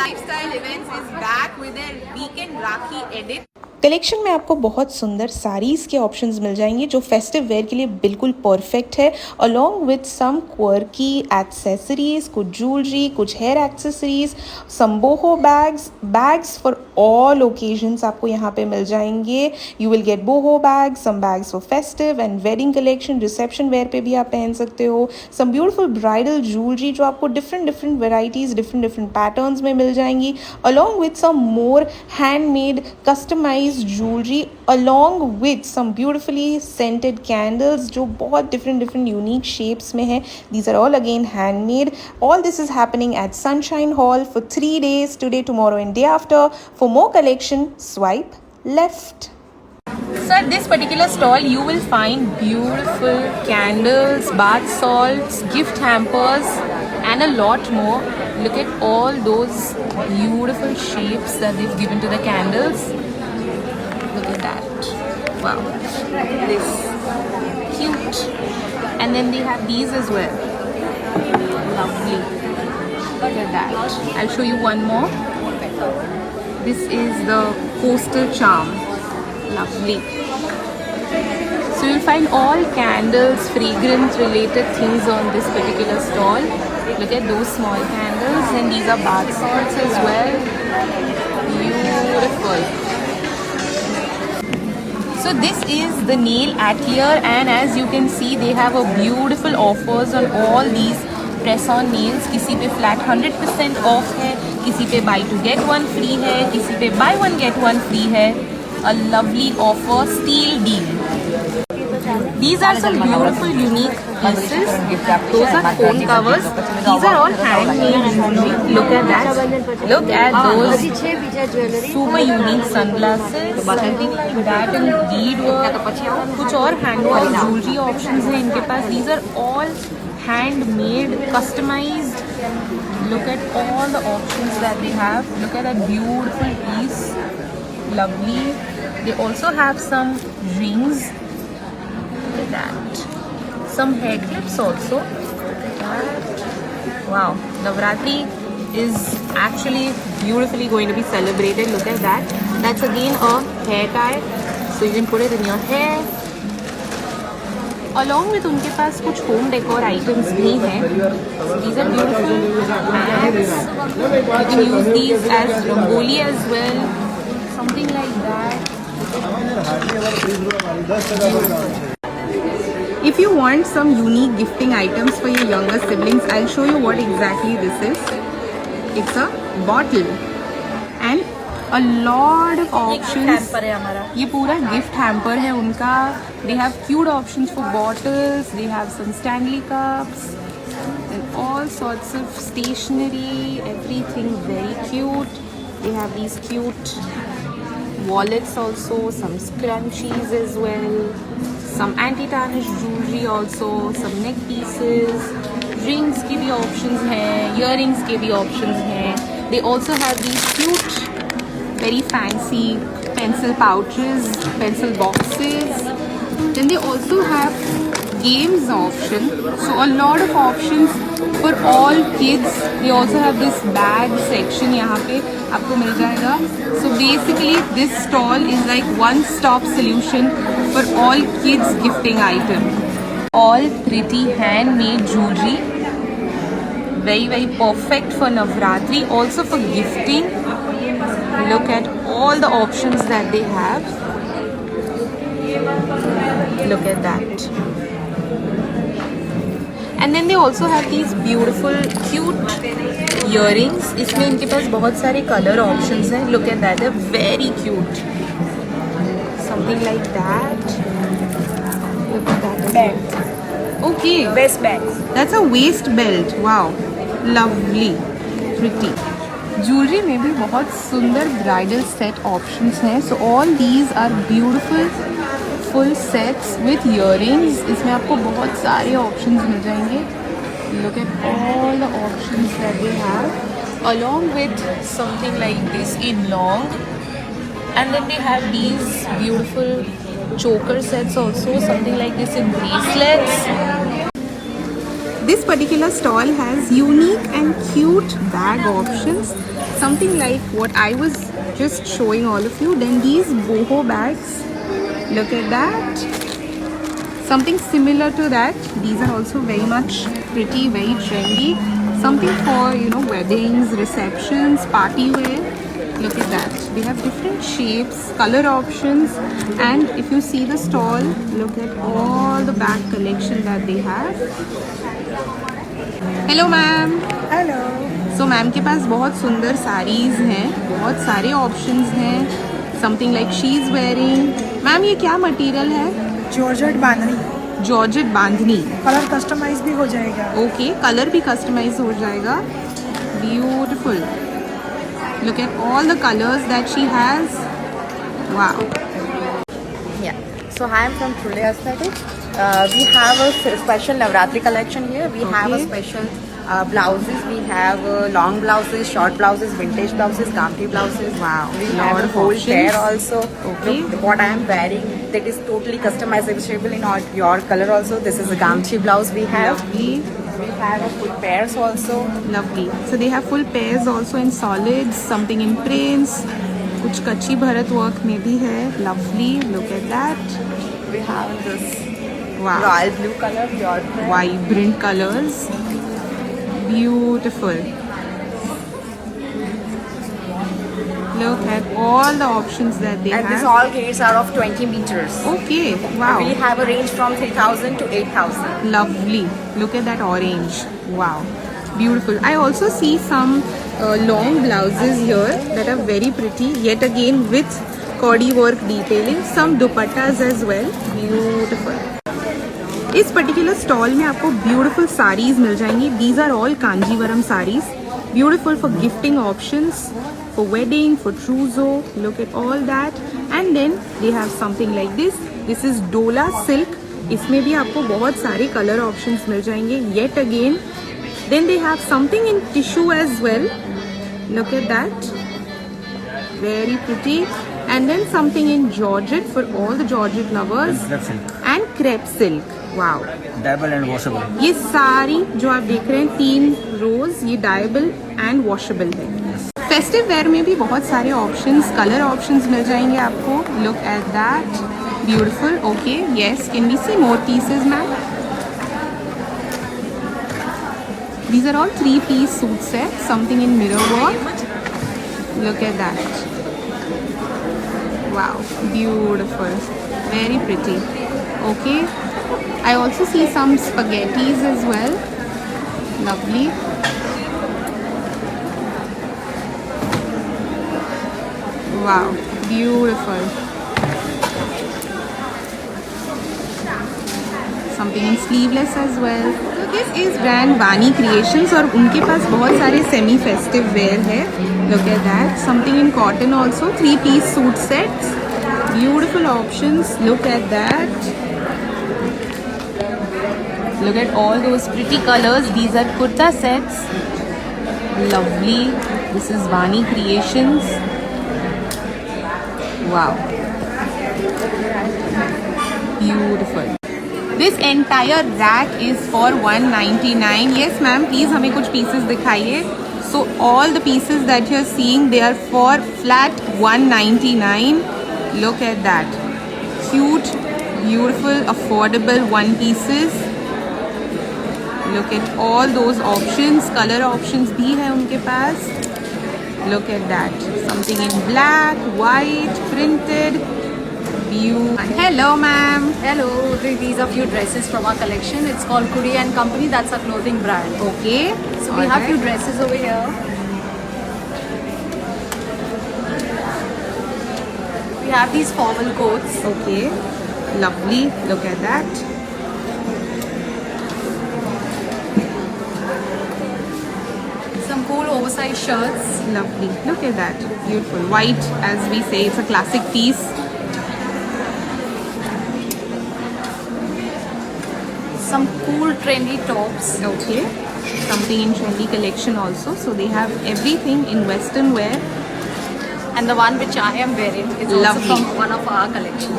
Lifestyle Events is back with their weekend Rakhi edit. Collection में आपको बहुत सुंदर साड़ीज़ के ऑप्शंस मिल जाएंगे जो फेस्टिव वेयर के लिए बिल्कुल परफेक्ट है, along with some quirky accessories, कुछ ज्वेलरी, कुछ hair accessories, some boho bags for all occasions आपको यहाँ पे मिल जाएंगे. You will get boho bags, some bags for festive and wedding collection, reception wear पे भी आप पहन सकते हो. सम ब्यूटीफुल ब्राइडल ज्वेलरी जो आपको डिफरेंट वेराइटीज़, डिफरेंट पैटर्न्स में मिल जाएंगी, along with some more handmade customise jewelry along with some beautifully scented candles जो बहुत different unique shapes में है. These are all again handmade. All this is happening at Sunshine Hall for 3 days, today, tomorrow and day after. For more collection, swipe left. So at this particular stall, you will find beautiful candles, bath salts, gift hampers, and a lot more. Look at all those beautiful shapes that they've given to the candles. Look at that. Wow. This. Cute. And then they have these as well. Lovely. Look at that. I'll show you one more. This is the coastal charm. Lovely. So you'll find all candles, fragrance related things on this particular stall. Look at those small candles, and these are bath salts as well. Beautiful. So this is the nail atelier, and as you can see they have a beautiful offers on all these press-on nails. किसी पे flat 100% off है, किसी पे buy 2 get 1 free है, किसी पे buy 1 get 1 free है. A lovely offer, steal deal. These are some beautiful unique pieces. Those are phone covers. These are all handmade. Look at that. Look at those super unique sunglasses. Something like that in bead work. कुछ और handwork jewelry options हैं इनके पास. These are all handmade, customized. Look at all the options that they have. Look at that beautiful piece. Lovely. They also have some rings. Look at that. Some hair clips also. Look at that. Wow. Navratri is actually beautifully going to be celebrated. Look at that. That's again a hair tie. So you can put it in your hair. Along with उनके पास कुछ home decor items भी हैं. These are beautiful bags. You can use these as rangoli as well. Something like that. If you want some unique gifting items for your younger siblings, I'll show you what exactly this is. It's a bottle and a lot of options. ये पूरा gift hamper है उनका. They have cute options for bottles. They have some Stanley cups and all sorts of stationery. Everything very cute. They have these cute wallets also, some scrunchies as well, some anti-tarnish jewelry also, some neck pieces, rings की भी options हैं, earrings के भी options हैं. They also have these cute, very fancy pencil pouches, pencil boxes. Then they also have games option, so a lot of options for all kids. They also have this bag section यहाँ पे आपको मिल जाएगा. So basically this stall is like one-stop solution for all kids gifting items. All pretty handmade jewelry, very perfect for Navratri, also for gifting. Look at all the options that they have. Look at that. And then they also have these beautiful cute earrings. इसमें इनके पास बहुत सारे color options हैं. Look at that, they're very cute. Something like that. Look at that. Belt. Okay. Waist bags. That's a waist belt. Wow. Lovely. Pretty. Jewelry में भी बहुत सुंदर bridal set options हैं. So all these are beautiful full sets with earrings. इसमें आपको बहुत सारे options मिल जाएंगे. Look at all the options that they have, along with something like this in long. And then they have these beautiful choker sets also, something like this in bracelets. This particular stall has unique and cute bag options. Something like what I was just showing all of you. Then these boho bags. Look at that. Something similar to that. These are also very much pretty, very trendy. Something for, you know, weddings, receptions, party wear. Look at that. They have different shapes, color options, and if you see the stall, look at all the bag collection that they have. Hello ma'am. Hello So ma'am के पास बहुत सुंदर साड़ीज हैं, बहुत सारे options हैं. Something like she is wearing. Ma'am ये क्या material है? जॉर्जेट बांधनी जॉर्जेट बांधनी. कलर कस्टमाइज भी हो जाएगा. ओके, कलर भी कस्टमाइज हो जाएगा. Beautiful. Look at all the colors that she has. Wow. Yeah. So hi, I'm from Truly Aesthetics. We have a special Navratri collection here. We have a Okay. special blouses. We have long blouses, short blouses, vintage blouses, gamti blouses. Wow. We Lot have a of whole options. pair also. Okay. Look, what I am wearing, that is totally customizable in your color also. This is a gamti blouse we have. Lovely. We have a full pairs also. Lovely. So they have full pairs also in solids, something in prints. कुछ कच्ची Bharat work में भी है. Lovely. Look at that. We have this Wow. royal blue color, pure print. Vibrant colors. Beautiful. Look at all the options that they And have. these all gates are of 20 meters. Okay. Wow. We have a range from 3,000 to 8,000. Lovely. Look at that orange. Wow. Beautiful. I also see some long blouses here that are very pretty. Yet again with Kodi work detailing. Some dupattas as well. Beautiful. इस particular stall में आपको beautiful saris मिल जाएंगी. These are all Kanjeevaram saris. Beautiful for gifting options, for wedding, for trousseau. Look at all that. And then they have something like this. This is Dola silk. इसमें भी आपको बहुत सारे कलर ऑप्शंस मिल जाएंगे. Yet again then they have something in tissue as well. Look at that. Very pretty. And then something in georgette for all the georgette lovers. Crepe silk. And crepe silk. Wow. Dyeable and washable. ये सारी जो आप देख रहे हैं 3 रोज, ये dyeable and washable है. Festive where में भी बहुत सारे ऑप्शंस, कलर ऑप्शंस मिल जाएंगे आपको. Look at that. Beautiful. Okay, yes. Can we see more pieces ma'am? These are all 3-piece suit sets. Something in mirror work. Look at that. Wow, beautiful. Very pretty. Okay. I also see some spaghettis as well. Lovely. Wow, beautiful. Something in sleeveless as well. So this is brand Vani Creations और उनके पास बहुत सारे semi festive wear है. Look at that. Something in cotton also. 3-piece suit sets. Beautiful options. Look at that. Look at all those pretty colors. These are kurta sets. Lovely. This is Vani Creations. Wow. Beautiful. This entire rack is for 199. Yes ma'am, please हमें कुछ pieces दिखाइए. So all the pieces that you're seeing, they are for flat 199. Look at that. Cute, beautiful, affordable one pieces. Look at all those options. Color options भी है उनके पास. Look at that. Something in black, white, printed. Hello ma'am. Hello, these are few dresses from our collection. It's called Kudi and Company. That's a clothing brand. Okay. So we have few dresses over here. We have these formal coats. Okay. Lovely. Look at that. Some cool oversized shirts. Lovely. Look at that. Beautiful. White, as we say, it's a classic piece. Some cool trendy tops. Okay. Something in trendy collection also. So they have everything in western wear. And the one which I am wearing is also Lovely. from one of our collections.